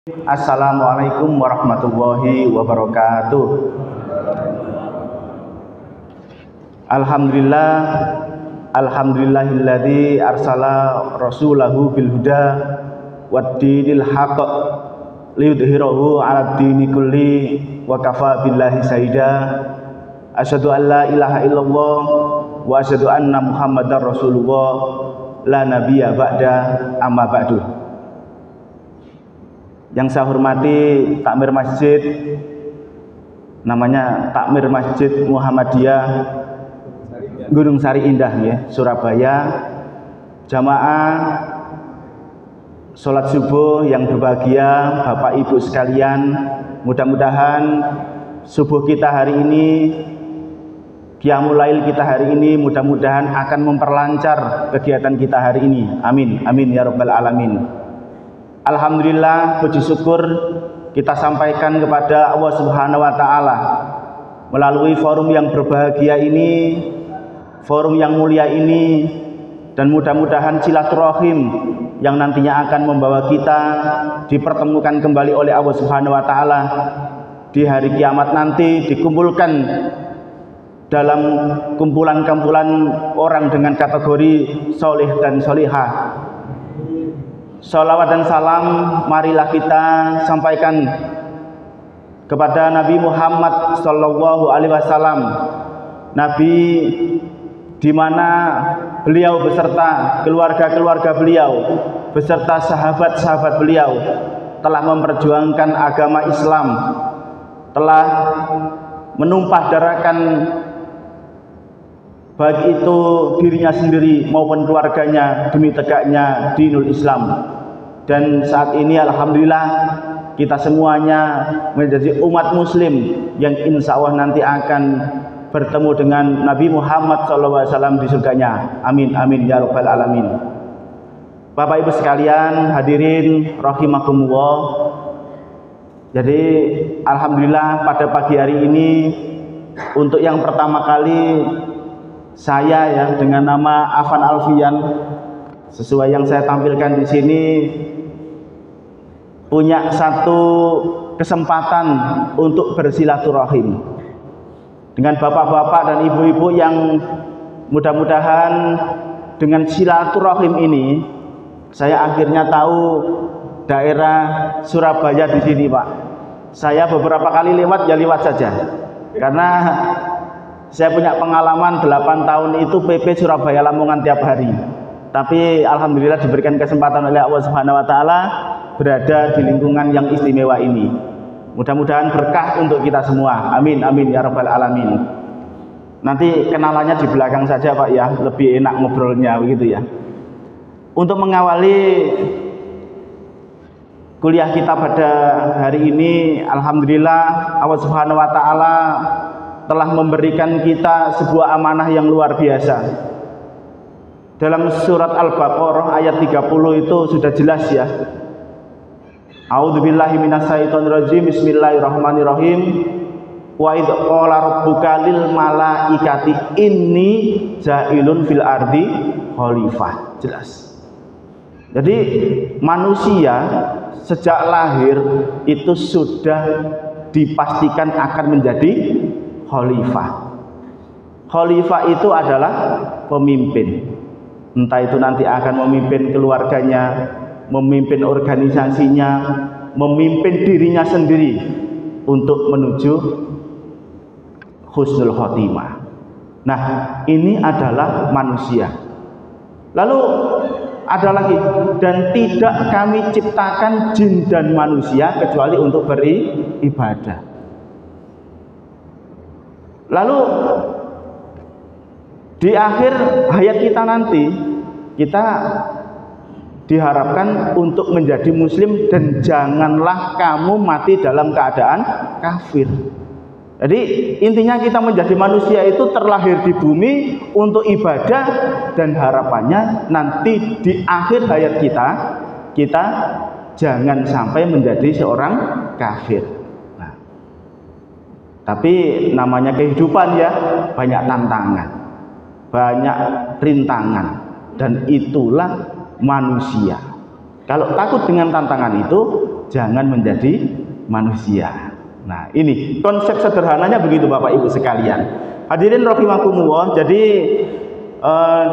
Assalamualaikum warahmatullahi wabarakatuh. Alhamdulillah, alhamdulillahilladzi arsala rasulahu bil huda waddinil haqq liyudhhirahu 'alad dini kulli wa kafa billahi syahida. Asyhadu an la ilaha illallah wa asyhadu anna muhammadar rasulullah la nabiyya ba'da amma ba'du. Yang saya hormati takmir masjid, namanya takmir masjid Muhammadiyah Gunung Sari Indah ya, Surabaya. Jamaah sholat subuh yang berbahagia, Bapak Ibu sekalian, mudah-mudahan subuh kita hari ini, qiyamul lail kita hari ini, mudah-mudahan akan memperlancar kegiatan kita hari ini. Amin, amin ya rabbal alamin. Alhamdulillah, puji syukur kita sampaikan kepada Allah Subhanahu wa Ta'ala melalui forum yang berbahagia ini, forum yang mulia ini, dan mudah-mudahan silaturahim yang nantinya akan membawa kita dipertemukan kembali oleh Allah Subhanahu wa Ta'ala di hari kiamat nanti, dikumpulkan dalam kumpulan-kumpulan orang dengan kategori soleh dan solihah. Salawat dan salam marilah kita sampaikan kepada Nabi Muhammad sallallahu alaihi wasallam, Nabi di mana beliau beserta keluarga-keluarga beliau, beserta sahabat-sahabat beliau telah memperjuangkan agama Islam, telah menumpah darahkan baik itu dirinya sendiri maupun keluarganya demi tegaknya dinul Islam. Dan saat ini alhamdulillah kita semuanya menjadi umat muslim yang insya Allah nanti akan bertemu dengan Nabi Muhammad SAW di surganya. Amin, amin ya rabbal alamin. Bapak Ibu sekalian, hadirin rahimakumullah. Jadi alhamdulillah pada pagi hari ini untuk yang pertama kali saya ya dengan nama Afan Alfian, sesuai yang saya tampilkan di sini, punya satu kesempatan untuk bersilaturahim dengan bapak-bapak dan ibu-ibu yang mudah-mudahan dengan silaturahim ini saya akhirnya tahu daerah Surabaya di sini, Pak. Saya beberapa kali lewat ya lewat saja karena saya punya pengalaman 8 tahun itu PP Surabaya Lamongan tiap hari. Tapi alhamdulillah diberikan kesempatan oleh Allah Subhanahu wa Ta'ala berada di lingkungan yang istimewa ini. Mudah-mudahan berkah untuk kita semua. Amin, amin ya rabbal alamin. Nanti kenalannya di belakang saja Pak ya, lebih enak ngobrolnya begitu ya. Untuk mengawali kuliah kita pada hari ini, alhamdulillah Allah Subhanahu wa Ta'ala telah memberikan kita sebuah amanah yang luar biasa. Dalam surat Al-Baqarah ayat 30 itu sudah jelas ya. A'udzubillahi minasyaitonirrajim. Bismillahirrahmanirrahim. Wa idz qala rabbuka lil malaikati inni ja'ilun fil ardi khalifah. Jelas. Jadi manusia sejak lahir itu sudah dipastikan akan menjadi khalifah. Khalifah itu adalah pemimpin. Entah itu nanti akan memimpin keluarganya, memimpin organisasinya, memimpin dirinya sendiri untuk menuju husnul khotimah. Nah, ini adalah manusia. Lalu ada lagi, dan tidak kami ciptakan jin dan manusia kecuali untuk beribadah. Lalu di akhir hayat kita nanti kita diharapkan untuk menjadi muslim dan janganlah kamu mati dalam keadaan kafir. Jadi intinya kita menjadi manusia itu terlahir di bumi untuk ibadah dan harapannya nanti di akhir hayat kita jangan sampai menjadi seorang kafir. Tapi namanya kehidupan ya, banyak tantangan, banyak rintangan, dan itulah manusia. Kalau takut dengan tantangan itu, jangan menjadi manusia. Nah, ini konsep sederhananya begitu Bapak Ibu sekalian. Hadirin rahimakumullah. Jadi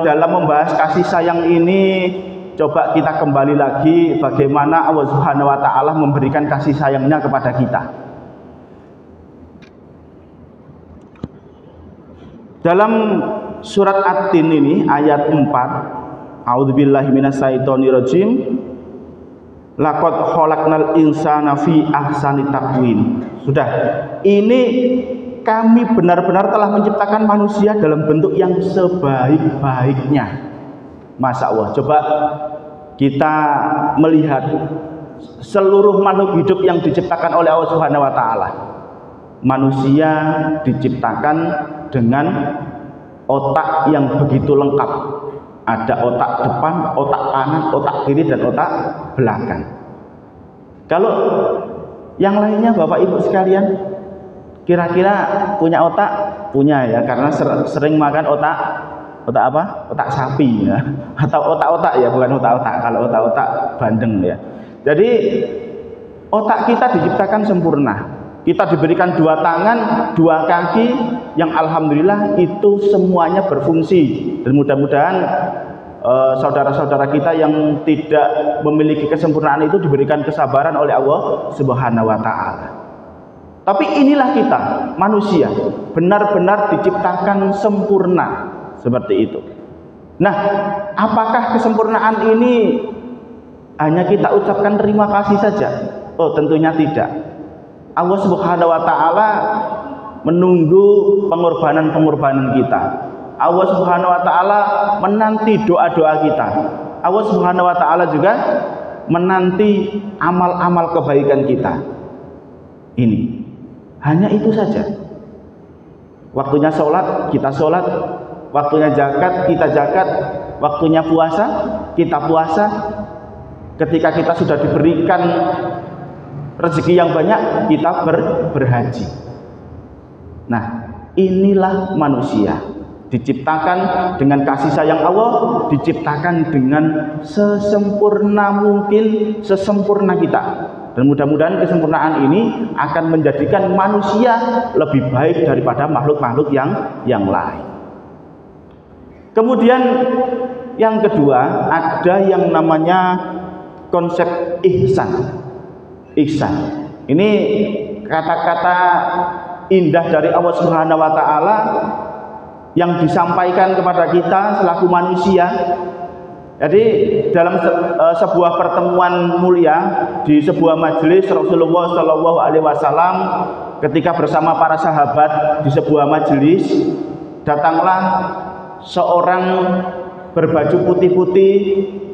dalam membahas kasih sayang ini, coba kita kembali lagi bagaimana Allah Subhanahu wa taala memberikan kasih sayangnya kepada kita. Dalam surat At-Tin ini ayat 4, A'udzubillahi minasyaitonirrajim. Laqad khalaqnal insana fi ahsani taqwim. Sudah. Ini kami benar-benar telah menciptakan manusia dalam bentuk yang sebaik-baiknya. Masya Allah. Coba kita melihat seluruh makhluk hidup yang diciptakan oleh Allah Subhanahu wa taala. Manusia diciptakan dengan otak yang begitu lengkap. Ada otak depan, otak kanan, otak kiri, dan otak belakang. Kalau yang lainnya Bapak Ibu sekalian, kira-kira punya otak? Punya ya, karena sering makan otak apa? Otak sapi ya, atau otak-otak ya, bukan otak-otak. Kalau otak-otak bandeng ya. Jadi otak kita diciptakan sempurna. Kita diberikan 2 tangan, 2 kaki yang alhamdulillah itu semuanya berfungsi. Dan mudah-mudahan saudara-saudara kita yang tidak memiliki kesempurnaan itu diberikan kesabaran oleh Allah Subhanahu wa taala. Tapi inilah kita, manusia, benar-benar diciptakan sempurna seperti itu. Nah, apakah kesempurnaan ini hanya kita ucapkan terima kasih saja? Oh, tentunya tidak. Allah Subhanahu wa taala menunggu pengorbanan-pengorbanan kita. Allah Subhanahu wa taala menanti doa-doa kita. Allah Subhanahu wa taala juga menanti amal-amal kebaikan kita. Ini hanya itu saja. Waktunya sholat, kita sholat. Waktunya zakat, kita zakat. Waktunya puasa, kita puasa. Ketika kita sudah diberikan rezeki yang banyak, kita berhaji. Nah, inilah manusia, diciptakan dengan kasih sayang Allah, diciptakan dengan sesempurna mungkin, sesempurna kita. Dan mudah-mudahan kesempurnaan ini akan menjadikan manusia lebih baik daripada makhluk-makhluk yang lain. Kemudian yang kedua, ada yang namanya konsep ihsan. Ihsan. Ini kata-kata indah dari Allah Subhanahu wa taala yang disampaikan kepada kita selaku manusia. Jadi dalam sebuah pertemuan mulia di sebuah majelis, Rasulullah Shallallahu alaihi wasallam ketika bersama para sahabat di sebuah majelis, datanglah seorang berbaju putih-putih,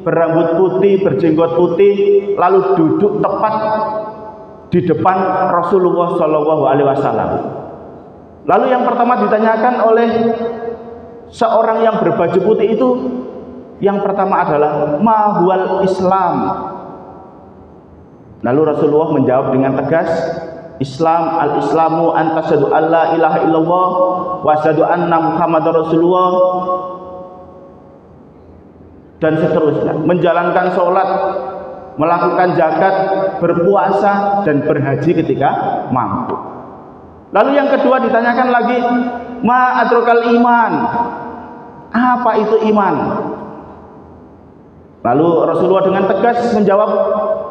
berambut putih, berjenggot putih, lalu duduk tepat di depan Rasulullah Shallallahu alaihi wasallam. Lalu yang pertama ditanyakan oleh seorang yang berbaju putih itu, yang pertama adalah ma huwal Islam. Lalu Rasulullah menjawab dengan tegas, Islam, al-Islamu an tasyhadu alla ilaha illallah wa asyhadu anna Muhammadar Rasulullah, dan seterusnya. Menjalankan sholat, melakukan zakat, berpuasa, dan berhaji ketika mampu. Lalu yang kedua ditanyakan lagi, ma adrokal iman, apa itu iman? Lalu Rasulullah dengan tegas menjawab,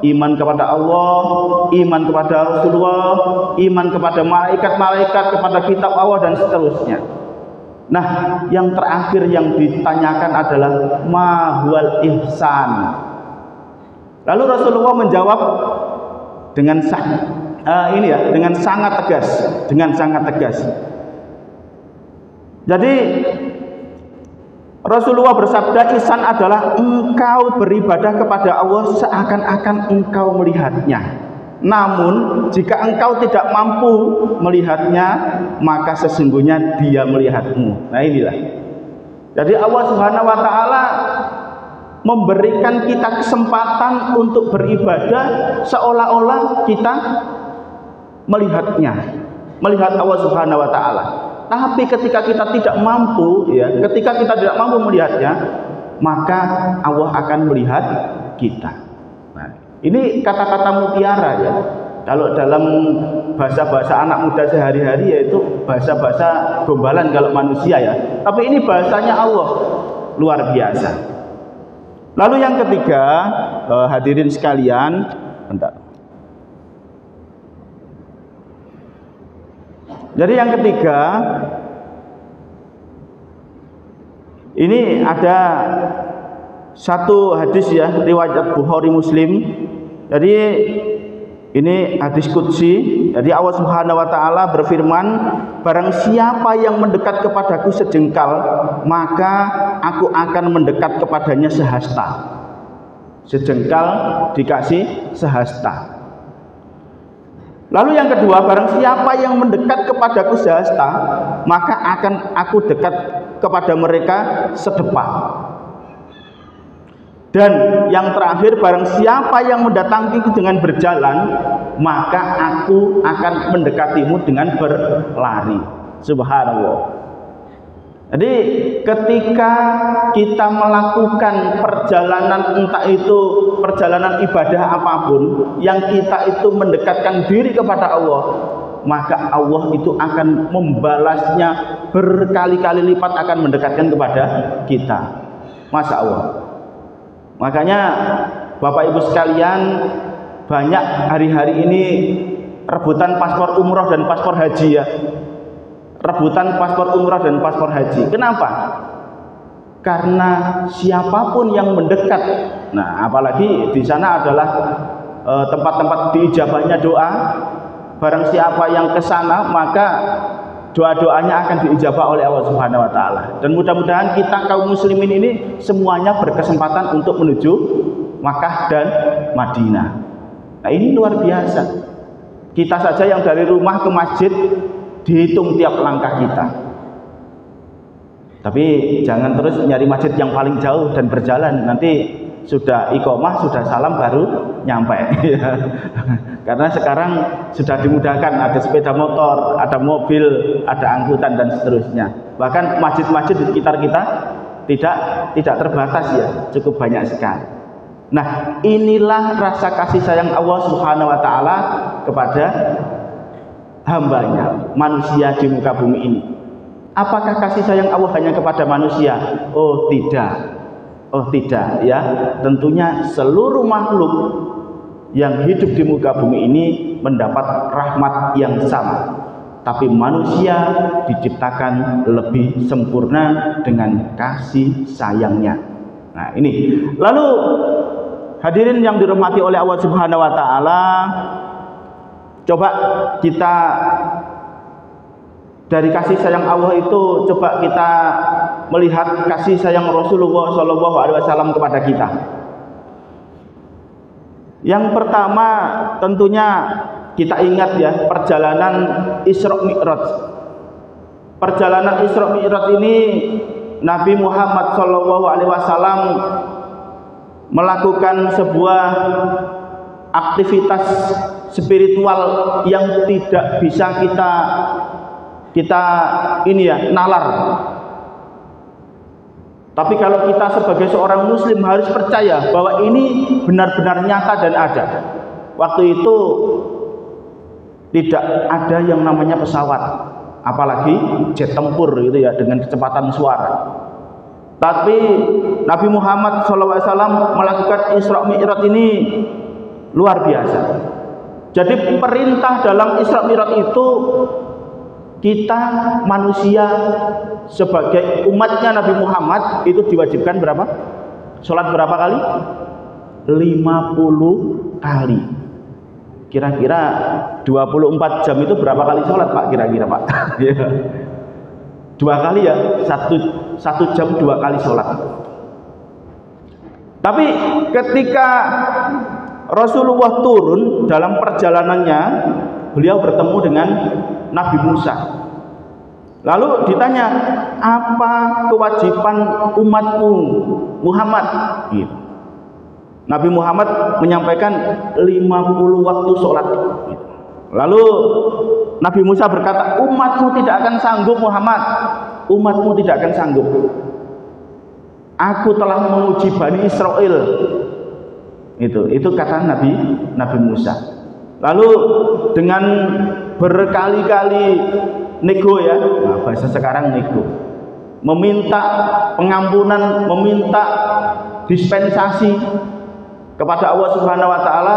iman kepada Allah, iman kepada Rasulullah, iman kepada malaikat-malaikat, kepada kitab Allah, dan seterusnya. Nah, yang terakhir yang ditanyakan adalah ma huwal ihsan. Lalu Rasulullah menjawab dengan dengan sangat tegas. Jadi Rasulullah bersabda, ihsan adalah engkau beribadah kepada Allah seakan-akan engkau melihatnya. Namun jika engkau tidak mampu melihatnya, maka sesungguhnya Dia melihatmu. Nah, inilah. Jadi Allah Subhanahu wa taala memberikan kita kesempatan untuk beribadah seolah-olah kita melihatnya, melihat Allah Subhanahu wa taala. Tapi ketika kita tidak mampu, ketika kita tidak mampu melihatnya, maka Allah akan melihat kita. Nah, Ini kata-kata mutiara ya. Kalau dalam bahasa-bahasa anak muda sehari-hari yaitu bahasa-bahasa gombalan kalau manusia ya. Tapi ini bahasanya Allah, luar biasa. Lalu yang ketiga, hadirin sekalian, bentar. Jadi yang ketiga, ini ada satu hadis ya, riwayat Bukhari Muslim. Jadi ini hadis qudsi. Jadi Allah Subhanahu wa taala berfirman, barang siapa yang mendekat kepadaku sejengkal, maka aku akan mendekat kepadanya sehasta. Sejengkal dikasih sehasta. Lalu yang kedua, barang siapa yang mendekat kepadaku sehasta, maka akan aku dekat kepada mereka sedepah. Dan yang terakhir, barang siapa yang mendatangiku dengan berjalan, maka aku akan mendekatimu dengan berlari. Subhanallah. Jadi ketika kita melakukan perjalanan, entah itu perjalanan ibadah apapun, yang kita itu mendekatkan diri kepada Allah, maka Allah itu akan membalasnya berkali-kali lipat, akan mendekatkan kepada kita. Masya Allah. Makanya Bapak Ibu sekalian, banyak hari-hari ini rebutan paspor umroh dan paspor haji ya. Rebutan paspor umroh dan paspor haji. Kenapa? Karena siapapun yang mendekat, nah apalagi di sana adalah tempat-tempat diijabahnya doa. Barang siapa yang ke sana, maka doa-doanya akan diijabah oleh Allah Subhanahu wa taala. Dan mudah-mudahan kita kaum muslimin ini semuanya berkesempatan untuk menuju Makkah dan Madinah. Nah, ini luar biasa. Kita saja yang dari rumah ke masjid dihitung tiap langkah kita. Tapi jangan terus nyari masjid yang paling jauh dan berjalan, nanti sudah iqomah, sudah salam baru nyampe. Karena sekarang sudah dimudahkan, ada sepeda motor, ada mobil, ada angkutan dan seterusnya. Bahkan masjid-masjid di sekitar kita tidak terbatas ya, cukup banyak sekali. Nah, inilah rasa kasih sayang Allah Subhanahu wa taala kepada hambanya, manusia di muka bumi ini. Apakah kasih sayang Allah hanya kepada manusia? Oh tidak. Oh tidak ya, tentunya seluruh makhluk yang hidup di muka bumi ini mendapat rahmat yang sama. Tapi manusia diciptakan lebih sempurna dengan kasih sayangnya. Nah ini. Lalu hadirin yang dirahmati oleh Allah Subhanahu wa taala, coba kita dari kasih sayang Allah itu, coba kita melihat kasih sayang Rasulullah SAW kepada kita. Yang pertama tentunya kita ingat ya, perjalanan Isra Mi'raj. Perjalanan Isra Mi'raj ini Nabi Muhammad SAW melakukan sebuah aktivitas spiritual yang tidak bisa kita ini ya nalar. Tapi kalau kita sebagai seorang muslim harus percaya bahwa ini benar-benar nyata dan ada. Waktu itu tidak ada yang namanya pesawat, apalagi jet tempur gitu ya dengan kecepatan suara. Tapi Nabi Muhammad SAW melakukan Isra Mi'raj ini luar biasa. Jadi perintah dalam Isra Mi'raj itu, kita manusia sebagai umatnya Nabi Muhammad itu diwajibkan berapa? Sholat berapa kali? 50 kali. Kira-kira 24 jam itu berapa kali sholat Pak? Kira-kira Pak? 2 kali ya, satu jam 2 kali sholat. Tapi ketika Rasulullah turun dalam perjalanannya, beliau bertemu dengan Nabi Musa. Lalu ditanya, apa kewajiban umatmu Muhammad? Gitu. Nabi Muhammad menyampaikan 50 waktu sholat. Gitu. Lalu Nabi Musa berkata, umatmu tidak akan sanggup Muhammad. Umatmu tidak akan sanggup. Aku telah menguji Bani Israel Itu kata Nabi Musa. Lalu dengan berkali-kali nego ya, nah, bahasa sekarang nego, meminta pengampunan, meminta dispensasi kepada Allah Subhanahu wa taala,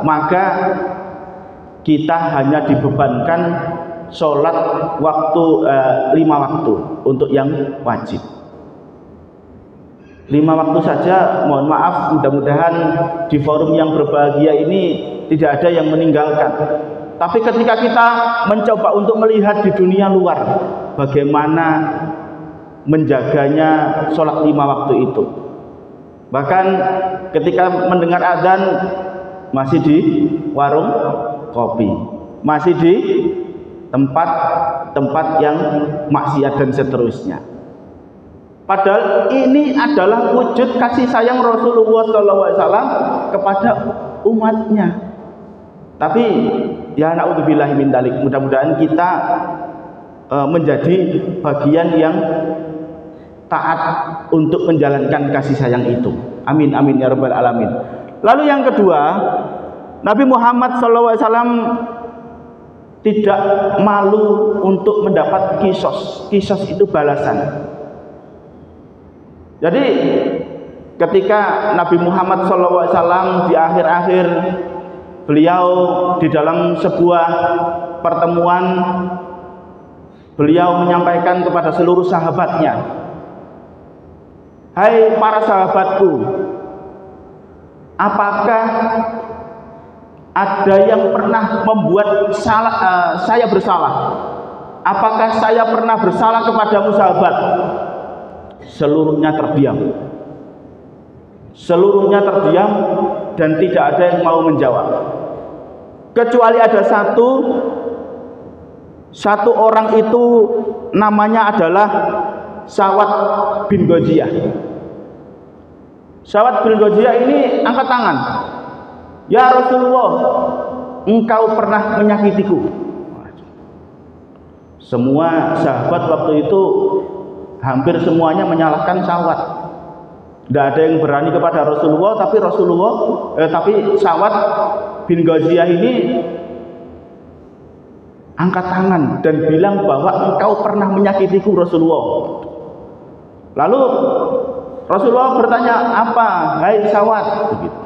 maka kita hanya dibebankan sholat waktu 5 waktu untuk yang wajib. 5 waktu saja, mohon maaf, mudah-mudahan di forum yang berbahagia ini tidak ada yang meninggalkan. Tapi ketika kita mencoba untuk melihat di dunia luar bagaimana menjaganya sholat 5 waktu itu, bahkan ketika mendengar azan masih di warung kopi, masih di tempat-tempat yang maksiat dan seterusnya. Padahal ini adalah wujud kasih sayang Rasulullah SAW kepada umatnya. Tapi ya na'udzubillahi min dzalik, mudah-mudahan kita menjadi bagian yang taat untuk menjalankan kasih sayang itu. Amin amin ya rabbal alamin. Lalu yang kedua, Nabi Muhammad SAW tidak malu untuk mendapat kisos. Kisos itu balasan. Jadi ketika Nabi Muhammad SAW di akhir-akhir beliau di dalam sebuah pertemuan, beliau menyampaikan kepada seluruh sahabatnya, "Hai para sahabatku, apakah ada yang pernah membuat saya bersalah? Apakah saya pernah bersalah kepadamu sahabat?" Seluruhnya terdiam. Seluruhnya terdiam dan tidak ada yang mau menjawab. Kecuali ada satu orang, itu namanya adalah Sa'ad bin Ghaziyah. Sa'ad bin Ghaziyah ini angkat tangan. "Ya Rasulullah, engkau pernah menyakitiku." Semua sahabat waktu itu hampir semuanya menyalahkan Sa'ad. Tidak ada yang berani kepada Rasulullah, tapi Sa'ad bin Ghaziyah ini angkat tangan dan bilang bahwa engkau pernah menyakitiku Rasulullah. Lalu Rasulullah bertanya, "Apa, hai Sa'ad?" Begitu.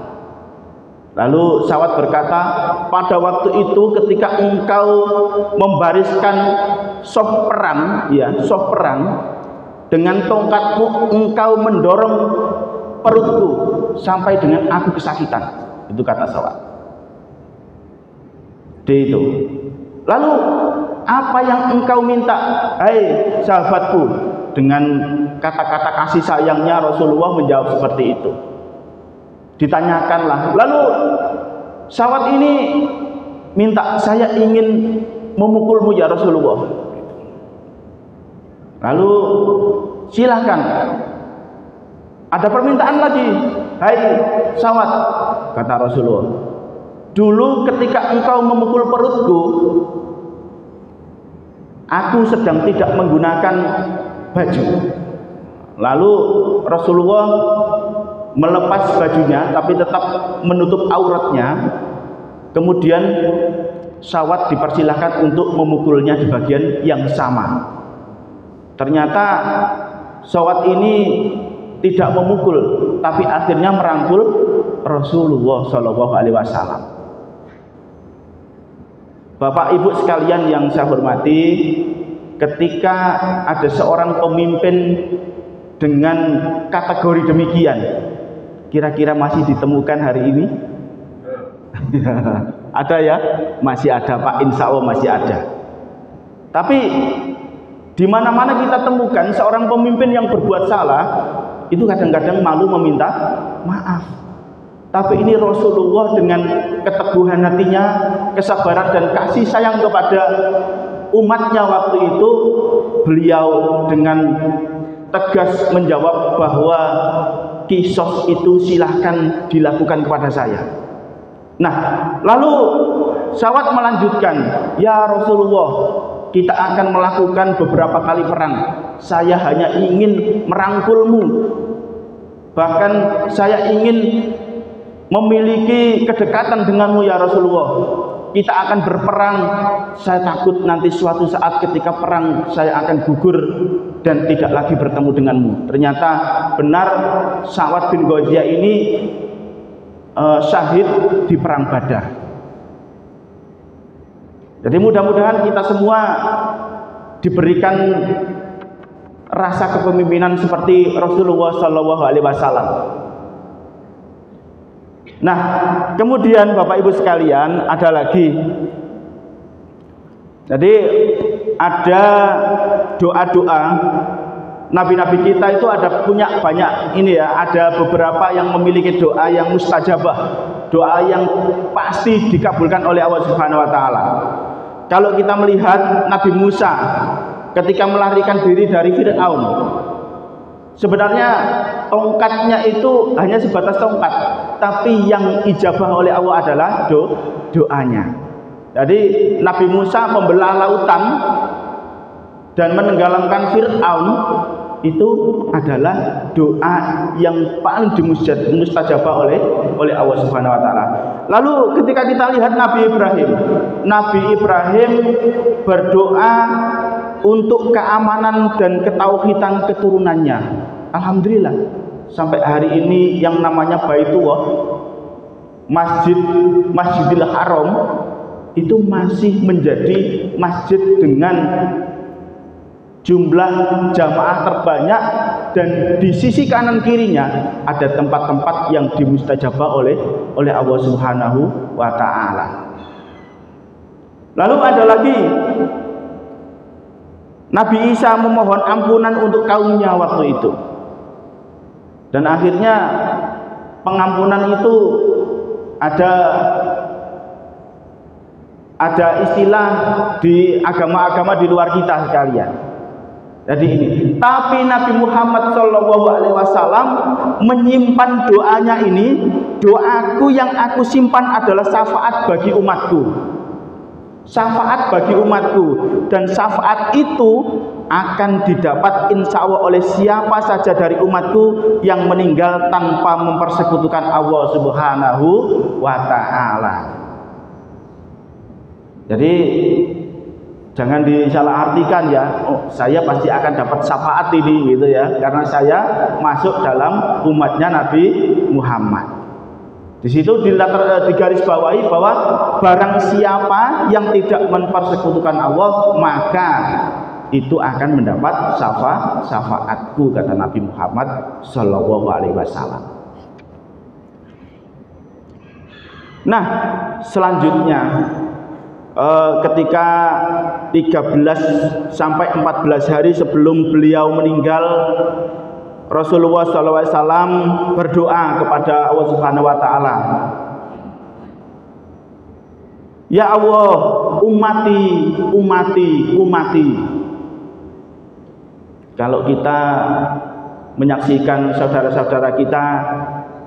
Lalu Sa'ad berkata, "Pada waktu itu ketika engkau membariskan saf perang, dengan tongkatmu engkau mendorong perutku sampai dengan aku kesakitan." Itu kata Sa'ad. Itu. Lalu apa yang engkau minta, hai sahabatku? Dengan kata-kata kasih sayangnya Rasulullah menjawab seperti itu. Ditanyakanlah. Lalu Sa'ad ini minta, "Saya ingin memukulmu ya Rasulullah." Lalu silakan. Ada permintaan lagi, "Hai Sa'ad," kata Rasulullah, "dulu ketika engkau memukul perutku, aku sedang tidak menggunakan baju." Lalu Rasulullah melepas bajunya tapi tetap menutup auratnya. Kemudian Sa'ad dipersilahkan untuk memukulnya di bagian yang sama. Ternyata Sa'ad ini tidak memukul, tapi akhirnya merangkul Rasulullah SAW. Bapak Ibu sekalian yang saya hormati, ketika ada seorang pemimpin dengan kategori demikian, kira-kira masih ditemukan hari ini? Ada ya? Masih ada Pak, insya Allah masih ada. Tapi di mana-mana kita temukan seorang pemimpin yang berbuat salah, itu kadang-kadang malu meminta maaf. Tapi ini Rasulullah dengan keteguhan hatinya, kesabaran dan kasih sayang kepada umatnya waktu itu, beliau dengan tegas menjawab bahwa kisos itu silahkan dilakukan kepada saya. Nah, lalu Sa'ad melanjutkan, "Ya Rasulullah, kita akan melakukan beberapa kali perang. Saya hanya ingin merangkulmu. Bahkan saya ingin memiliki kedekatan denganmu ya Rasulullah. Kita akan berperang. Saya takut nanti suatu saat ketika perang saya akan gugur dan tidak lagi bertemu denganmu. Ternyata benar Sa'ad bin Ghaziyah ini syahid di perang Badar. Jadi mudah-mudahan kita semua diberikan rasa kepemimpinan seperti Rasulullah Shallallahu Alaihi Wasallam. Nah, kemudian Bapak Ibu sekalian ada lagi. Jadi ada doa-doa nabi-nabi kita itu ada punya banyak ini ya, ada beberapa yang memiliki doa yang mustajabah, doa yang pasti dikabulkan oleh Allah Subhanahu wa taala. Kalau kita melihat Nabi Musa ketika melarikan diri dari Fir'aun, sebenarnya tongkatnya itu hanya sebatas tongkat, tapi yang ijabah oleh Allah adalah doanya. Jadi Nabi Musa membelah lautan dan menenggelamkan Fir'aun, itu adalah doa yang paling dimustajabah oleh Allah Subhanahu wa taala. Lalu ketika kita lihat Nabi Ibrahim berdoa untuk keamanan dan ketauhidan keturunannya. Alhamdulillah sampai hari ini yang namanya Baitullah, Masjidil Haram itu masih menjadi masjid dengan jumlah jamaah terbanyak, dan di sisi kanan kirinya ada tempat-tempat yang dimustajabah oleh Allah Subhanahu wa taala. Lalu ada lagi Nabi Isa memohon ampunan untuk kaumnya waktu itu, dan akhirnya pengampunan itu ada istilah di agama-agama di luar kita sekalian. Jadi ini, tapi Nabi Muhammad SAW menyimpan doanya ini, doaku yang aku simpan adalah syafaat bagi umatku. Syafaat bagi umatku, dan syafaat itu akan didapat insya Allah oleh siapa saja dari umatku yang meninggal tanpa mempersekutukan Allah Subhanahu wa ta'ala. Jadi jangan disalahartikan ya, oh saya pasti akan dapat syafaat ini gitu ya, karena saya masuk dalam umatnya Nabi Muhammad. Di situ digarisbawahi bahwa barang siapa yang tidak mempersekutukan Allah, maka itu akan mendapat syafaatku, kata Nabi Muhammad Shallallahu Alaihi Wasallam. Nah, selanjutnya ketika 13 sampai 14 hari sebelum beliau meninggal, Rasulullah SAW berdoa kepada Allah Subhanahu wa taala. Ya Allah, umati. Kalau kita menyaksikan saudara-saudara kita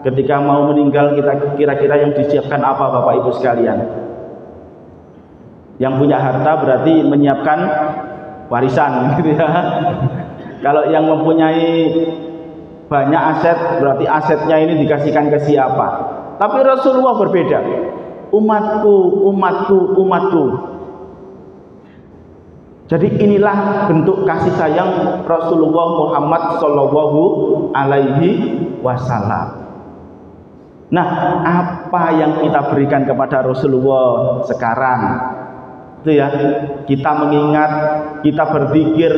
ketika mau meninggal, kita kira-kira yang disiapkan apa Bapak Ibu sekalian? Yang punya harta berarti menyiapkan warisan gitu ya. Kalau yang mempunyai banyak aset berarti asetnya ini dikasihkan ke siapa. Tapi Rasulullah berbeda. Umatku. Jadi inilah bentuk kasih sayang Rasulullah Muhammad Shallallahu Alaihi Wasallam. Nah, apa yang kita berikan kepada Rasulullah sekarang? Itu ya, kita mengingat, kita berzikir,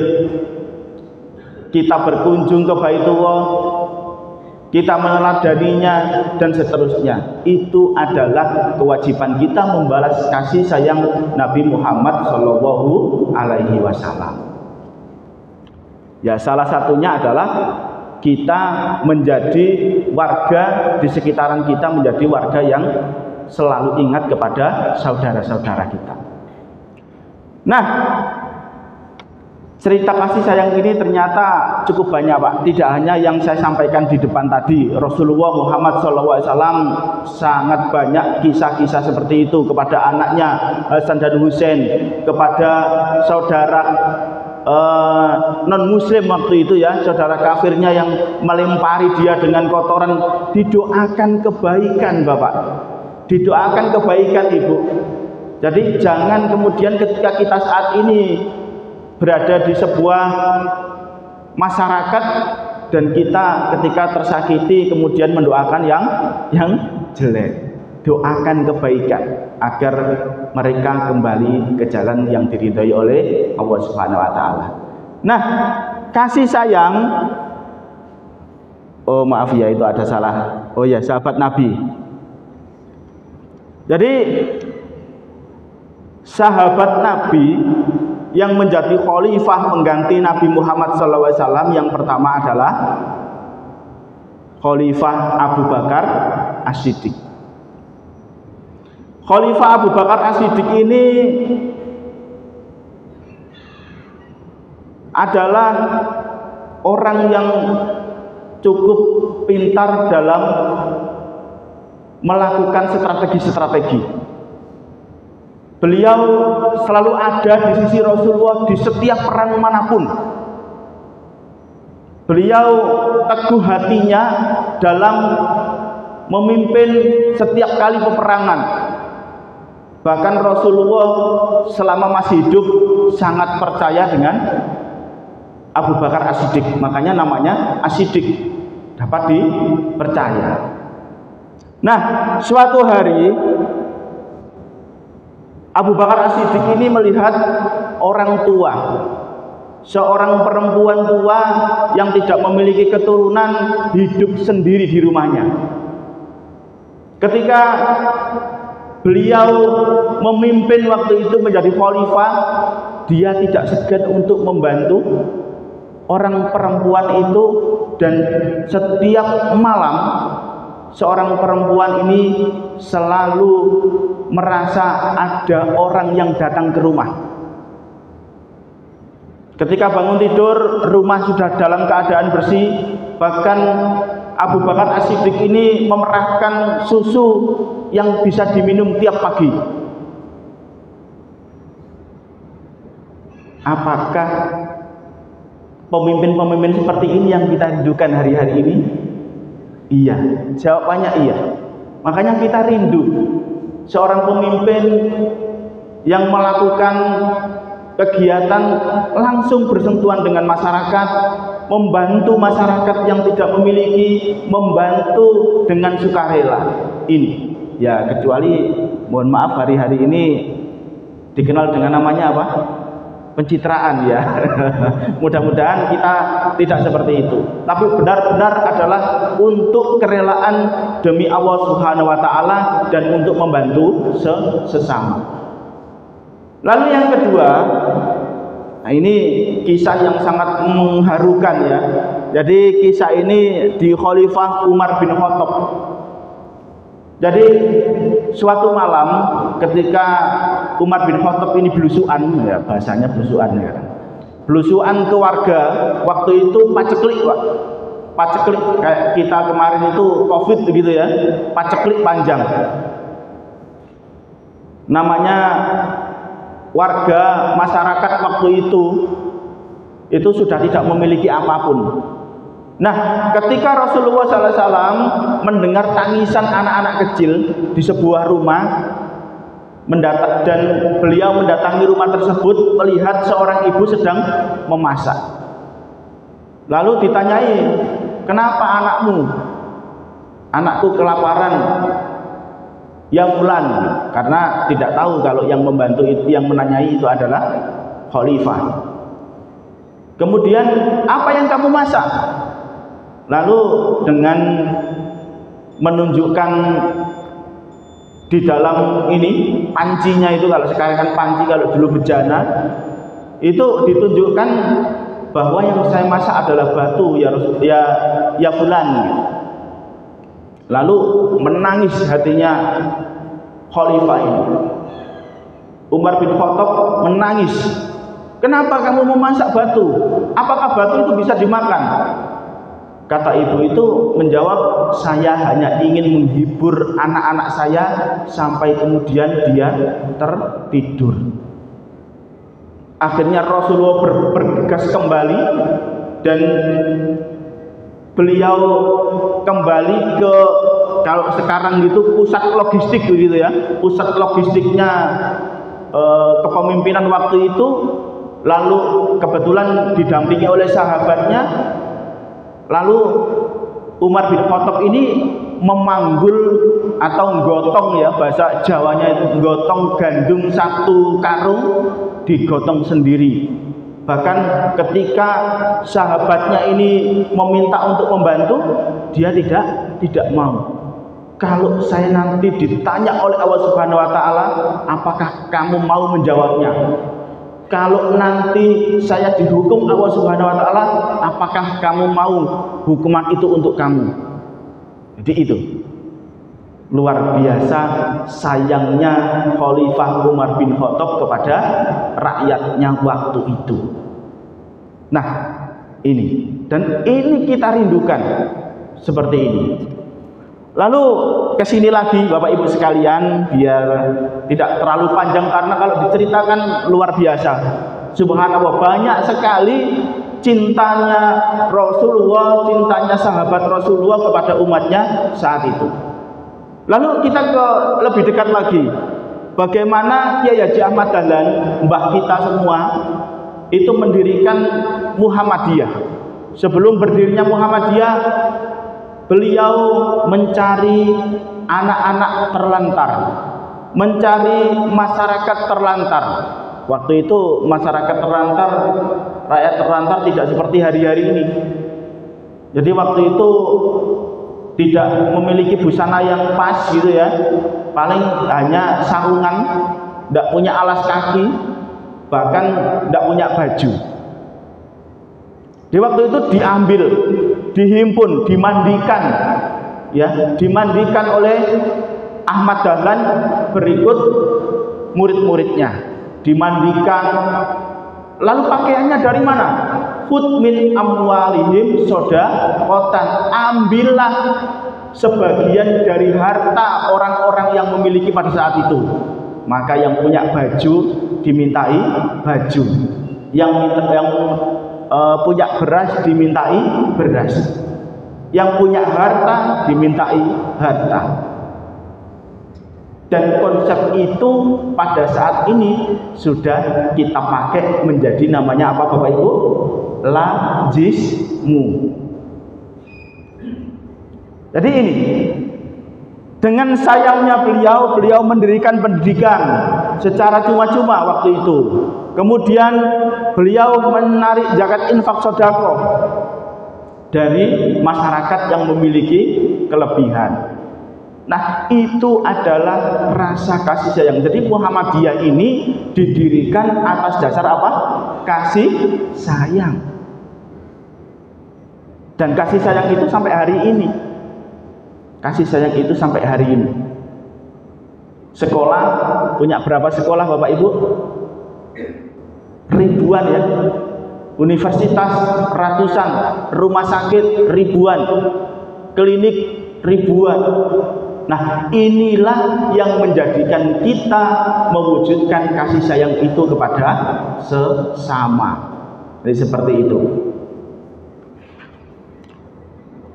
kita berkunjung ke Baitullah, kita meneladaninya, dan seterusnya. Itu adalah kewajiban kita membalas kasih sayang Nabi Muhammad Shallallahu Alaihi Wasallam. Ya, salah satunya adalah kita menjadi warga di sekitaran kita, menjadi warga yang selalu ingat kepada saudara-saudara kita. Nah, cerita kasih sayang ini ternyata cukup banyak Pak. Tidak hanya yang saya sampaikan di depan tadi. Rasulullah Muhammad SAW sangat banyak kisah-kisah seperti itu kepada anaknya Hasan dan Husain, kepada saudara non muslim waktu itu ya, saudara kafirnya yang melempari dia dengan kotoran, didoakan kebaikan Bapak, didoakan kebaikan Ibu. Jadi jangan kemudian ketika kita saat ini berada di sebuah masyarakat dan kita ketika tersakiti kemudian mendoakan yang jelek. Doakan kebaikan agar mereka kembali ke jalan yang diridhai oleh Allah Subhanahu wa taala. Nah, kasih sayang, oh maaf ya itu ada salah. Oh ya, sahabat Nabi. Jadi sahabat Nabi yang menjadi khalifah pengganti Nabi Muhammad SAW yang pertama adalah Khalifah Abu Bakar As-Siddiq. Khalifah Abu Bakar As-Siddiq ini adalah orang yang cukup pintar dalam melakukan strategi-strategi. Beliau selalu ada di sisi Rasulullah di setiap perang manapun. Beliau teguh hatinya dalam memimpin setiap kali peperangan. Bahkan Rasulullah selama masih hidup sangat percaya dengan Abu Bakar As-Siddiq, makanya namanya As-Siddiq, dapat dipercaya. Nah, suatu hari Abu Bakar As-Siddiq ini melihat orang tua, seorang perempuan tua yang tidak memiliki keturunan hidup sendiri di rumahnya. Ketika beliau memimpin waktu itu menjadi khalifah, dia tidak segan untuk membantu orang perempuan itu, dan setiap malam seorang perempuan ini selalu merasa ada orang yang datang ke rumah. Ketika bangun tidur, rumah sudah dalam keadaan bersih. Bahkan Abu Bakar As-Siddiq ini memerahkan susu yang bisa diminum tiap pagi. Apakah pemimpin-pemimpin seperti ini yang kita rindukan hari-hari ini? Iya, jawabannya iya. Makanya kita rindu seorang pemimpin yang melakukan kegiatan langsung bersentuhan dengan masyarakat, membantu masyarakat yang tidak memiliki, membantu dengan sukarela. Ini ya, kecuali mohon maaf hari-hari ini dikenal dengan namanya apa? Pencitraan ya. Mudah-mudahan kita tidak seperti itu, tapi benar-benar adalah untuk kerelaan demi Allah Subhanahu wa taala dan untuk membantu sesama. Lalu yang kedua, nah ini kisah yang sangat mengharukan ya. Jadi kisah ini di Khalifah Umar bin Khattab. Jadi suatu malam ketika Umar bin Khattab ini belusuan, ya bahasanya belusuan ya. Belusuan ke warga, waktu itu paceklik Pak. Paceklik kayak kita kemarin itu Covid begitu ya. Paceklik panjang. Namanya warga masyarakat waktu itu sudah tidak memiliki apapun. Nah, ketika Rasulullah SAW mendengar tangisan anak-anak kecil di sebuah rumah, dan beliau mendatangi rumah tersebut melihat seorang ibu sedang memasak. Lalu ditanyai, kenapa anakmu? Anakku kelaparan. Ya fulan, karena tidak tahu kalau yang membantu itu, yang menanyai itu adalah khalifah. Kemudian, apa yang kamu masak? Lalu dengan menunjukkan di dalam ini pancinya itu, kalau sekarang kan panci, kalau dulu bejana, itu ditunjukkan bahwa yang saya masak adalah batu ya fulan. Lalu menangis hatinya khalifah ini. Umar bin Khattab menangis. Kenapa kamu memasak batu? Apakah batu itu bisa dimakan? Kata ibu itu menjawab, saya hanya ingin menghibur anak-anak saya sampai kemudian dia tertidur. Akhirnya Rasulullah bergegas kembali dan beliau kembali ke, kalau sekarang gitu, pusat logistik begitu ya, pusat logistiknya kepemimpinan waktu itu. Lalu kebetulan didampingi oleh sahabatnya. Lalu Umar bin Khattab ini memanggul atau gotong ya, bahasa Jawanya itu gotong gandum 1 karung, digotong sendiri. Bahkan ketika sahabatnya ini meminta untuk membantu, dia tidak mau. Kalau saya nanti ditanya oleh Allah Subhanahu wa taala, apakah kamu mau menjawabnya? Kalau nanti saya dihukum Allah Subhanahu wa taala, apakah kamu mau hukuman itu untuk kamu? Jadi itu luar biasa sayangnya Khalifah Umar bin Khattab kepada rakyatnya waktu itu. Nah, ini kita rindukan seperti ini. Lalu kesini lagi Bapak Ibu sekalian, biar tidak terlalu panjang karena kalau diceritakan luar biasa. Subhanallah, banyak sekali cintanya Rasulullah, cintanya sahabat Rasulullah kepada umatnya saat itu. Lalu kita ke lebih dekat lagi, bagaimana Kiai Haji Ahmad Dahlan, mbah kita semua, itu mendirikan Muhammadiyah. Sebelum berdirinya Muhammadiyah, beliau mencari anak-anak terlantar, mencari masyarakat terlantar. Waktu itu masyarakat terlantar, rakyat terlantar tidak seperti hari-hari ini. Jadi waktu itu tidak memiliki busana yang pas gitu ya, paling hanya sarungan, tidak punya alas kaki, bahkan tidak punya baju. Di waktu itu diambil, dihimpun, dimandikan, ya, dimandikan oleh Ahmad Dahlan berikut murid-muridnya, dimandikan. Lalu pakaiannya dari mana? Khudh min amwalihim shadaqatan, ambillah sebagian dari harta orang-orang yang memiliki pada saat itu. Maka yang punya baju dimintai baju, yang punya beras dimintai beras, yang punya harta dimintai harta. Dan konsep itu pada saat ini sudah kita pakai menjadi namanya apa Bapak Ibu? Lazismu. Jadi ini, dengan sayangnya beliau mendirikan pendidikan secara cuma-cuma waktu itu. Kemudian beliau menarik zakat infak sedekah dari masyarakat yang memiliki kelebihan. Nah, itu adalah rasa kasih sayang. Jadi Muhammadiyah ini didirikan atas dasar apa? Kasih sayang. Dan kasih sayang itu sampai hari ini. Kasih sayang itu sampai hari ini. Sekolah, punya berapa sekolah Bapak Ibu? Ribuan ya. Universitas ratusan, rumah sakit ribuan, klinik ribuan. Nah, inilah yang menjadikan kita mewujudkan kasih sayang itu kepada sesama. Jadi seperti itu.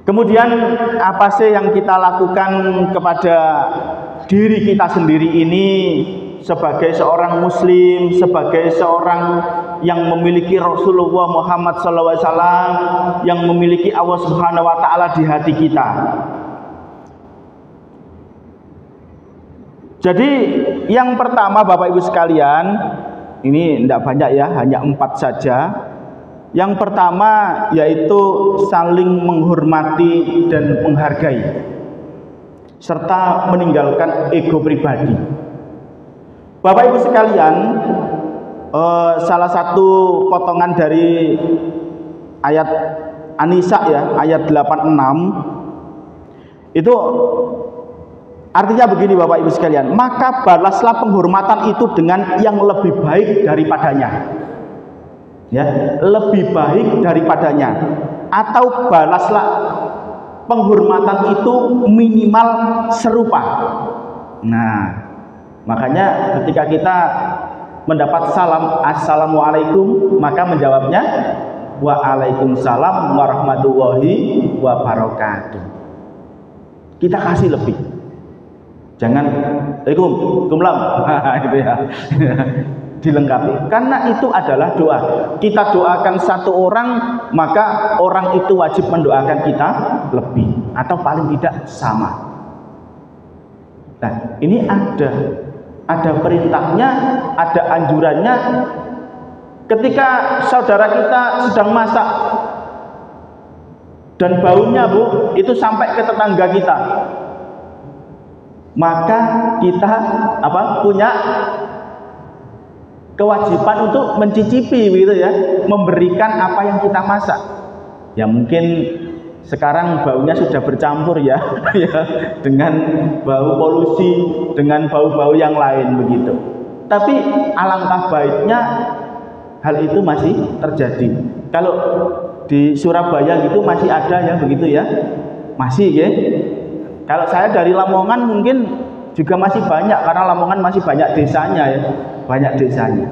Kemudian apa sih yang kita lakukan kepada diri kita sendiri ini sebagai seorang muslim, sebagai seorang yang memiliki Rasulullah Muhammad SAW, yang memiliki Allah Subhanahu wa taala di hati kita. Jadi yang pertama Bapak Ibu sekalian, ini tidak banyak ya, hanya 4 saja. Yang pertama yaitu saling menghormati dan menghargai, serta meninggalkan ego pribadi. Bapak Ibu sekalian, salah satu potongan dari ayat An-Nisa ya, ayat 86 itu artinya begini Bapak Ibu sekalian, maka balaslah penghormatan itu dengan yang lebih baik daripadanya. Ya, lebih baik daripadanya, atau balaslah penghormatan itu minimal serupa. Nah, makanya ketika kita mendapat salam assalamualaikum, maka menjawabnya waalaikumsalam warahmatullahi wabarakatuh. Kita kasih lebih. Jangan kumlam gitu ya. Dilengkapi, karena itu adalah doa. Kita doakan satu orang, maka orang itu wajib mendoakan kita lebih atau paling tidak sama. Nah, ini ada perintahnya, ada anjurannya. Ketika saudara kita sedang masak dan baunya Bu itu sampai ke tetangga kita, maka kita punya kewajiban untuk mencicipi gitu ya, memberikan apa yang kita masak. Ya mungkin sekarang baunya sudah bercampur ya, dengan bau polusi, dengan bau-bau yang lain begitu. Tapi alangkah baiknya hal itu masih terjadi. Kalau di Surabaya gitu masih ada ya begitu ya, masih ya. Kalau saya dari Lamongan mungkin juga masih banyak, karena Lamongan masih banyak desanya ya, banyak desanya.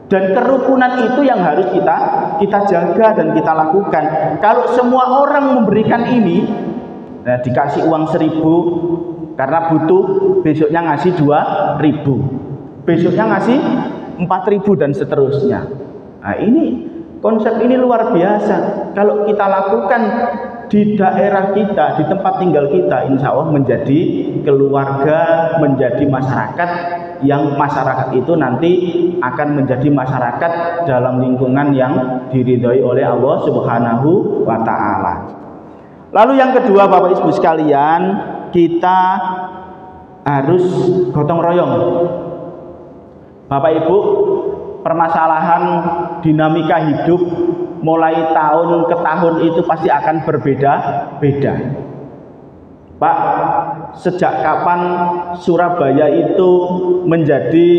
Dan kerukunan itu yang harus kita jaga dan kita lakukan. Kalau semua orang memberikan ini, nah dikasih uang 1.000 karena butuh, besoknya ngasih 2.000, besoknya ngasih 4.000 dan seterusnya. Nah ini konsep ini luar biasa. Kalau kita lakukan di daerah kita, di tempat tinggal kita, insya Allah menjadi keluarga, menjadi masyarakat, yang masyarakat itu nanti akan menjadi masyarakat dalam lingkungan yang diridhoi oleh Allah Subhanahu wa Ta'ala. Lalu yang kedua, Bapak Ibu sekalian, kita harus gotong royong. Bapak Ibu, permasalahan dinamika hidup mulai tahun ke tahun itu pasti akan berbeda-beda. Pak, sejak kapan Surabaya itu menjadi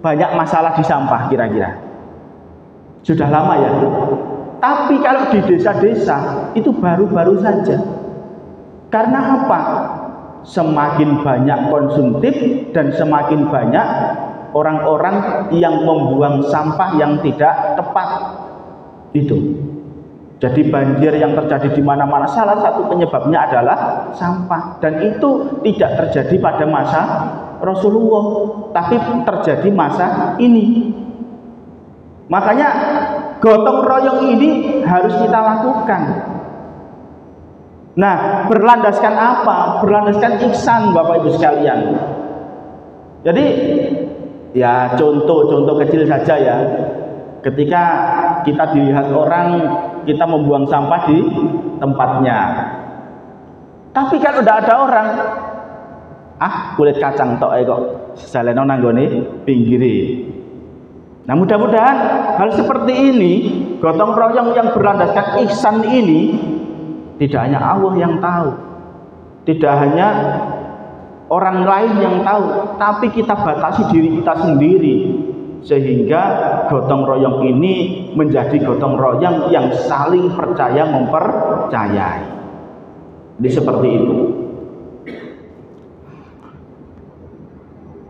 banyak masalah di sampah kira-kira? Sudah lama ya. Tapi kalau di desa-desa itu baru-baru saja. Karena apa? Semakin banyak konsumtif dan semakin banyak orang-orang yang membuang sampah yang tidak tepat. Itu. Jadi banjir yang terjadi di mana-mana salah satu penyebabnya adalah sampah, dan itu tidak terjadi pada masa Rasulullah, tapi terjadi masa ini. Makanya gotong royong ini harus kita lakukan. Nah, berlandaskan apa? Berlandaskan ihsan, Bapak Ibu sekalian. Jadi ya contoh kecil saja ya. Ketika kita dilihat orang, kita membuang sampah di tempatnya. Tapi kalau tidak ada orang, kulit kacang tok kok saleno nanggone pinggire. Nah, mudah-mudahan hal seperti ini, gotong royong yang berlandaskan ihsan ini, tidak hanya Allah yang tahu, tidak hanya orang lain yang tahu, tapi kita batasi diri kita sendiri, sehingga gotong royong ini menjadi gotong royong yang saling percaya mempercayai. Jadi seperti itu.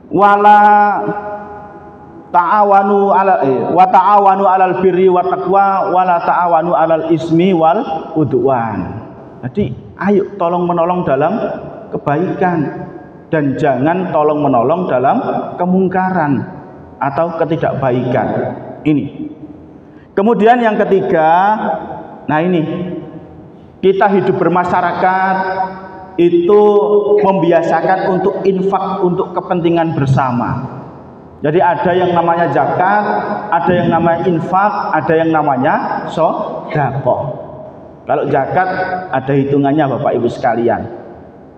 Wala ta'awanu alal birri wa taqwa wala ta'awanu alal ismi wal udwan. Jadi ayo tolong menolong dalam kebaikan dan jangan tolong menolong dalam kemungkaran atau ketidakbaikan ini. Kemudian yang ketiga, nah ini, kita hidup bermasyarakat itu membiasakan untuk infak untuk kepentingan bersama. Jadi ada yang namanya zakat, ada yang namanya infak, ada yang namanya sedekah. Kalau zakat ada hitungannya Bapak Ibu sekalian.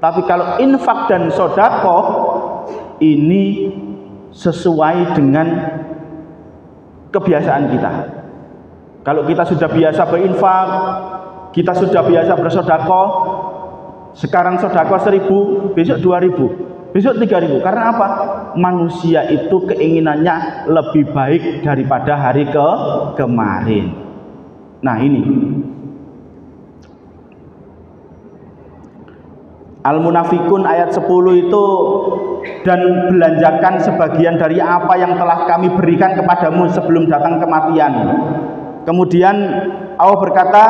Tapi kalau infak dan sedekah ini sesuai dengan kebiasaan kita. Kalau kita sudah biasa berinfak, kita sudah biasa bersedekah, sekarang sedekah 1.000, besok 2.000, besok 3.000. Karena apa? Manusia itu keinginannya lebih baik daripada hari kemarin. Nah ini Al-Munafikun ayat 10 itu dan belanjakan sebagian dari apa yang telah kami berikan kepadamu sebelum datang kematian. Kemudian Allah berkata,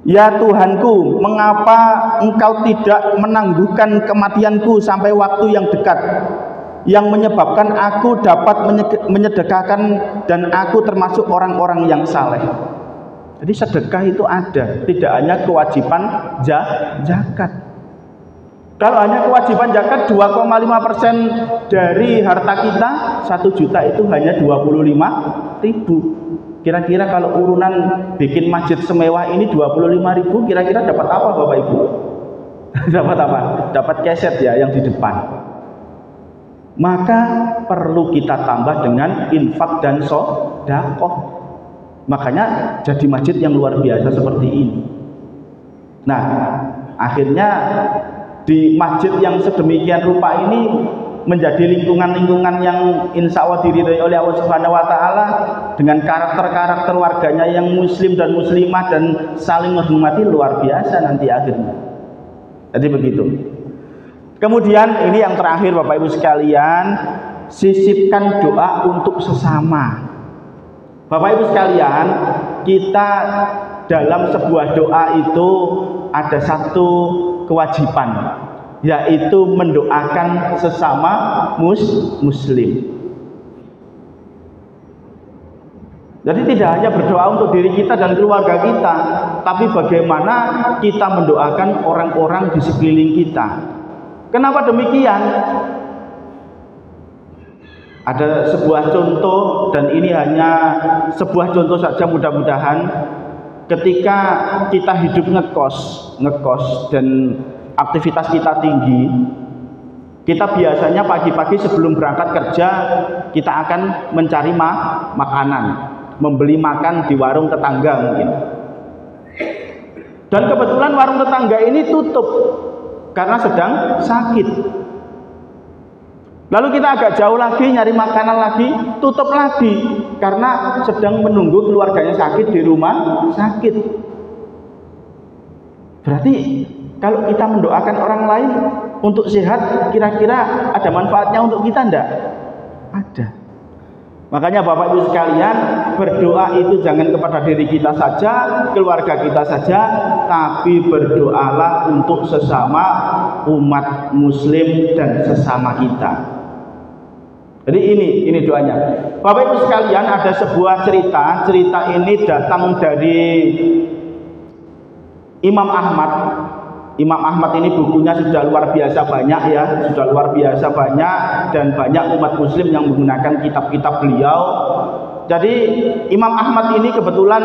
ya Tuhanku, mengapa engkau tidak menangguhkan kematianku sampai waktu yang dekat, yang menyebabkan aku dapat menyedekahkan dan aku termasuk orang-orang yang saleh. Jadi sedekah itu ada, tidak hanya kewajiban zakat. Kalau hanya kewajiban zakat 2,5% dari harta kita, 1 juta itu hanya 25.000. Kira-kira kalau urunan bikin masjid semewah ini 25.000, kira-kira dapat apa Bapak Ibu? Dapat apa? Dapat keset ya yang di depan. Maka perlu kita tambah dengan infak dan sedekah. Makanya jadi masjid yang luar biasa seperti ini. Nah, akhirnya di masjid yang sedemikian rupa ini menjadi lingkungan-lingkungan yang insya Allah diridhoi oleh Allah Subhanahu wa Ta'ala, dengan karakter-karakter warganya yang muslim dan muslimah dan saling menghormati, luar biasa nanti akhirnya. Jadi begitu. Kemudian ini yang terakhir Bapak Ibu sekalian, sisipkan doa untuk sesama. Bapak Ibu sekalian, kita dalam sebuah doa itu ada satu kewajiban, yaitu mendoakan sesama muslim. Jadi tidak hanya berdoa untuk diri kita dan keluarga kita, tapi bagaimana kita mendoakan orang-orang di sekeliling kita. Kenapa demikian? Ada sebuah contoh, dan ini hanya sebuah contoh saja, mudah-mudahan ketika kita hidup ngekos dan aktivitas kita tinggi, kita biasanya pagi-pagi sebelum berangkat kerja kita akan mencari makanan, membeli makan di warung tetangga mungkin. Dan kebetulan warung tetangga ini tutup karena sedang sakit. Lalu kita agak jauh lagi nyari makanan lagi, tutup lagi karena sedang menunggu keluarganya sakit di rumah sakit. Berarti kalau kita mendoakan orang lain untuk sehat, kira-kira ada manfaatnya untuk kita enggak? Ada. Makanya Bapak Ibu sekalian, berdoa itu jangan kepada diri kita saja, keluarga kita saja, tapi berdoalah untuk sesama umat muslim dan sesama kita. Jadi ini doanya. Bapak Ibu sekalian, ada sebuah cerita ini datang dari Imam Ahmad. Imam Ahmad ini bukunya sudah luar biasa banyak ya, sudah luar biasa banyak, dan banyak umat muslim yang menggunakan kitab-kitab beliau. Jadi Imam Ahmad ini kebetulan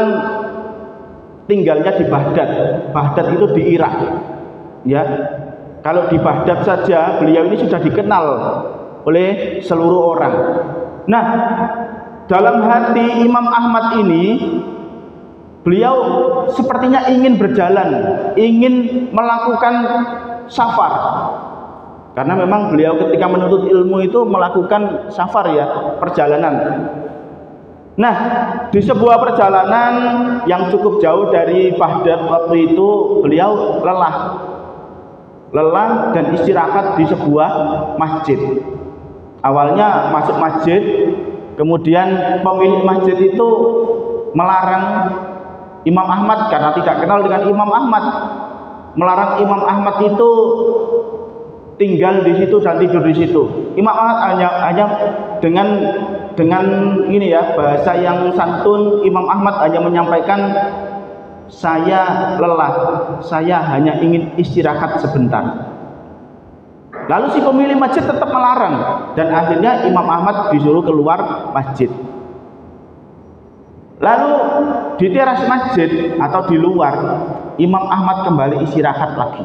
tinggalnya di Baghdad. Baghdad itu di Irak. Ya. Kalau di Baghdad saja beliau ini sudah dikenal oleh seluruh orang. Nah, dalam hati Imam Ahmad ini, beliau sepertinya ingin berjalan, ingin melakukan safar. Karena memang beliau ketika menuntut ilmu itu melakukan safar ya, perjalanan. Nah, di sebuah perjalanan yang cukup jauh dari Baghdad waktu itu, beliau lelah dan istirahat di sebuah masjid. Awalnya masuk masjid, kemudian pemilik masjid itu melarang Imam Ahmad karena tidak kenal dengan Imam Ahmad, melarang Imam Ahmad itu tinggal di situ dan tidur di situ. Imam Ahmad hanya dengan ini ya, bahasa yang santun, Imam Ahmad hanya menyampaikan, saya lelah, saya hanya ingin istirahat sebentar. Lalu si pemilik masjid tetap melarang, dan akhirnya Imam Ahmad disuruh keluar masjid. Lalu di teras masjid atau di luar, Imam Ahmad kembali istirahat lagi.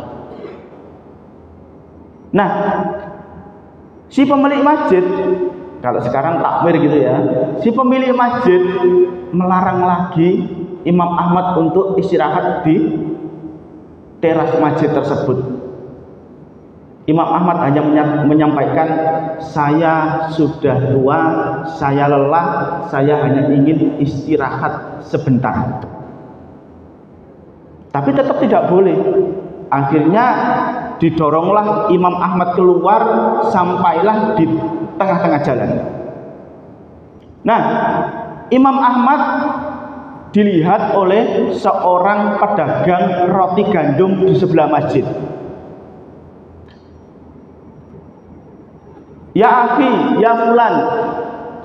Nah, si pemilik masjid, kalau sekarang takmir gitu ya, si pemilik masjid melarang lagi Imam Ahmad untuk istirahat di teras masjid tersebut. Imam Ahmad hanya menyampaikan, saya sudah tua, saya lelah, saya hanya ingin istirahat sebentar. Tapi tetap tidak boleh. Akhirnya didoronglah Imam Ahmad keluar sampailah di tengah-tengah jalan. Nah, Imam Ahmad dilihat oleh seorang pedagang roti gandum di sebelah masjid. Ya akhi, ya fulan,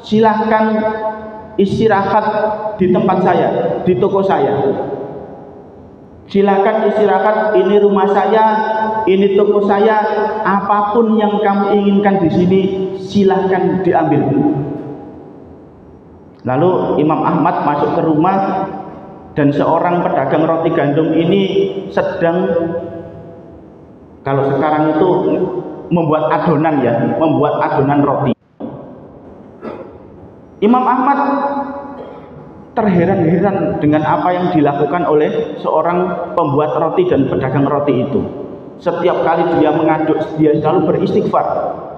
silahkan istirahat di tempat saya, di toko saya. Silakan istirahat, ini rumah saya, ini toko saya, apapun yang kamu inginkan di sini silahkan diambil. Lalu Imam Ahmad masuk ke rumah dan seorang pedagang roti gandum ini sedang, kalau sekarang itu membuat adonan ya, membuat adonan roti. Imam Ahmad terheran-heran dengan apa yang dilakukan oleh seorang pembuat roti dan pedagang roti itu. Setiap kali dia mengaduk, dia selalu beristighfar.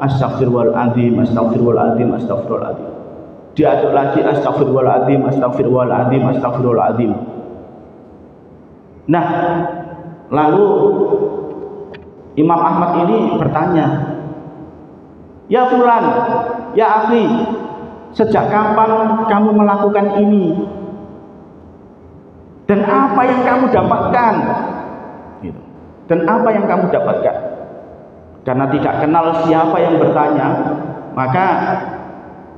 Astagfirullahaladzim, astagfirullahaladzim, astagfirullahaladzim. Dia aduk lagi, astagfirullahaladzim, astagfirullahaladzim, astagfirullahaladzim. Nah, lalu Imam Ahmad ini bertanya, ya fulan, ya akhi, sejak kapan kamu melakukan ini? Dan apa yang kamu dapatkan? Gitu. Dan apa yang kamu dapatkan? Karena tidak kenal siapa yang bertanya, maka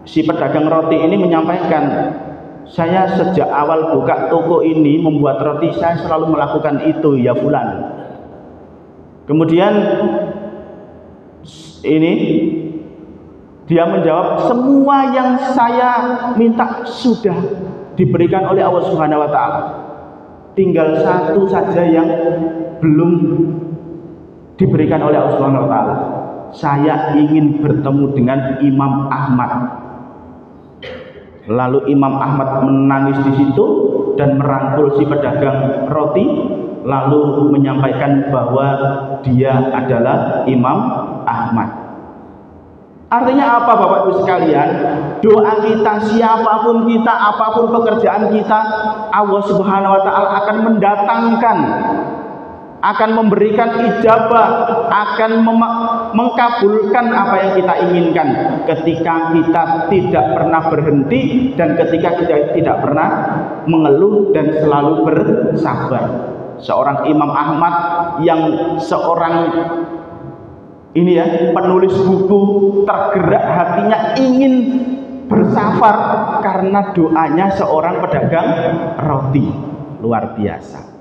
si pedagang roti ini menyampaikan, saya sejak awal buka toko ini membuat roti, saya selalu melakukan itu ya fulan. Kemudian ini dia menjawab, semua yang saya minta sudah diberikan oleh Allah Subhanahu wa taala. Tinggal satu saja yang belum diberikan oleh Allah Subhanahu wa taala. Saya ingin bertemu dengan Imam Ahmad. Lalu Imam Ahmad menangis di situ dan merangkul si pedagang roti, lalu menyampaikan bahwa dia adalah Imam Ahmad. Artinya apa Bapak Ibu sekalian? Doa kita, siapapun kita, apapun pekerjaan kita, Allah Subhanahu wa taala akan mendatangkan, akan memberikan ijabah, akan mengkabulkan apa yang kita inginkan ketika kita tidak pernah berhenti dan ketika kita tidak pernah mengeluh dan selalu bersabar. Seorang Imam Ahmad yang seorang ini ya, penulis buku, tergerak hatinya ingin bersafar karena doanya seorang pedagang roti. Luar biasa.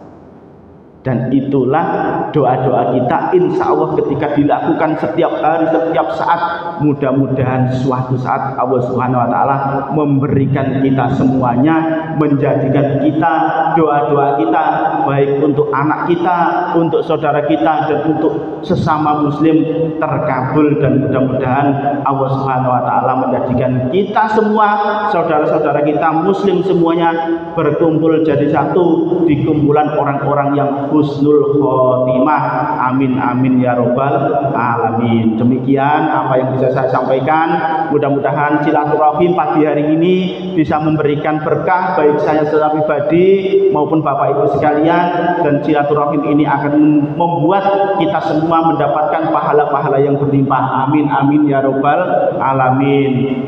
Dan itulah doa-doa kita, insya Allah ketika dilakukan setiap hari, setiap saat, mudah-mudahan suatu saat Allah Subhanahu wa taala memberikan kita semuanya, menjadikan kita, doa-doa kita baik untuk anak kita, untuk saudara kita, dan untuk sesama muslim terkabul. Dan mudah-mudahan Allah Subhanahu wa taala menjadikan kita semua, saudara-saudara kita muslim semuanya berkumpul jadi satu di kumpulan orang-orang yang husnul khotimah. Amin amin ya robbal alamin. Demikian apa yang bisa saya sampaikan. Mudah-mudahan silaturahim pagi hari ini bisa memberikan berkah baik saya secara pribadi maupun Bapak Ibu sekalian, dan silaturahim ini akan membuat kita semua mendapatkan pahala-pahala yang berlimpah. Amin amin ya robbal alamin.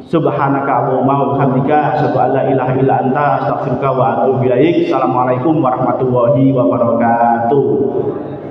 Subhanaka Allahumma wa bihamdika asyhadu an la ilaha illa anta astaghfiruka wa atubu ilaik. Assalamualaikum warahmatullahi wabarakatuh.